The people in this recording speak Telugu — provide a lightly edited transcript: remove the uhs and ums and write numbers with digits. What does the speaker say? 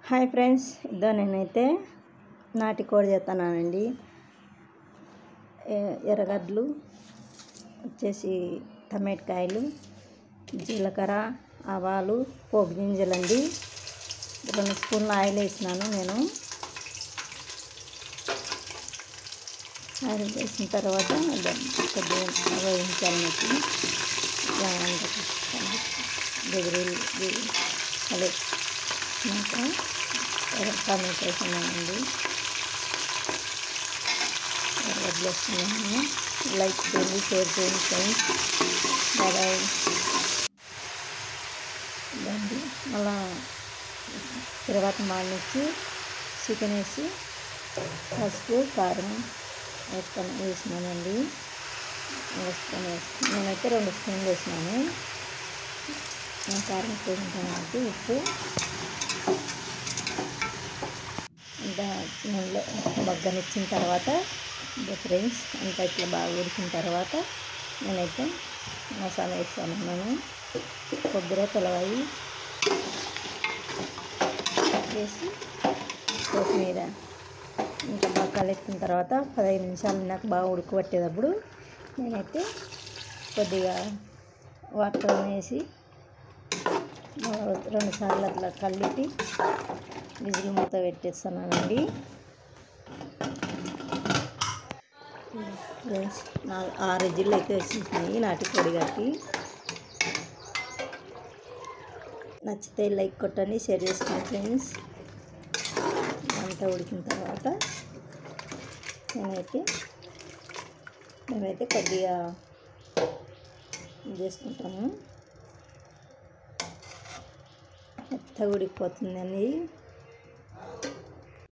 హాయ్ ఫ్రెండ్స్, ఇదో నేనైతే నాటుకోడి చేస్తున్నానండి. ఎర్రగడ్డలు వచ్చేసి టమాటకాయలు, జీలకర్ర, ఆవాలు, పోపు గింజలండి. 2 స్పూన్ల ఆయిల్ వేసినాను నేను. ఆయిల్ వేసిన తర్వాత కొద్దిగా వేయించాలి. అదే ఇంకా టమాటో వేసినానండి. ఎర్రగడ్డలు వేస్తున్నాను. లైక్ చేయండి, షేర్ చేయండి ఫ్రెండ్స్. బాయ్. దాన్ని అలా తర్వాత మానిచ్చి చికెన్ వేసి పసుపు కారం వేసినానండి. నేనైతే 2 స్పూన్లు వేసినాను. నేను కారం వేసుకుంటానండి. ఉప్పు ఇంకా నూనెలో మగ్గనిచ్చిన తర్వాత ఫ్రెండ్స్ అంతా ఇట్లా బాగా ఉడికిన తర్వాత నేనైతే మసాలా వేసాను. కొబ్బరి తెలవాయి వేసి కొత్తిమీర ఇంకా బాగా కలిపిన తర్వాత 15 నిమిషాలు నాకు బాగా ఉడకబట్టేటప్పుడు నేనైతే కొద్దిగా వాటర్ వేసి 2 సార్లు అట్లా కలిపి విజిల్ మూత పెట్టేస్తున్నానండి. ఫ్రెండ్స్ 6 విజిల్లు అయితే వచ్చేసినాయి నాటుకోడి గట్టి. నచ్చితే లైక్ కొట్టండి, షేర్ చేసుకోండి ఫ్రెండ్స్. అంతా ఉడికిన తర్వాత మేమైతే కొద్దిగా చేసుకుంటాము. మెత్తగా ఉడికిపోతుందండి.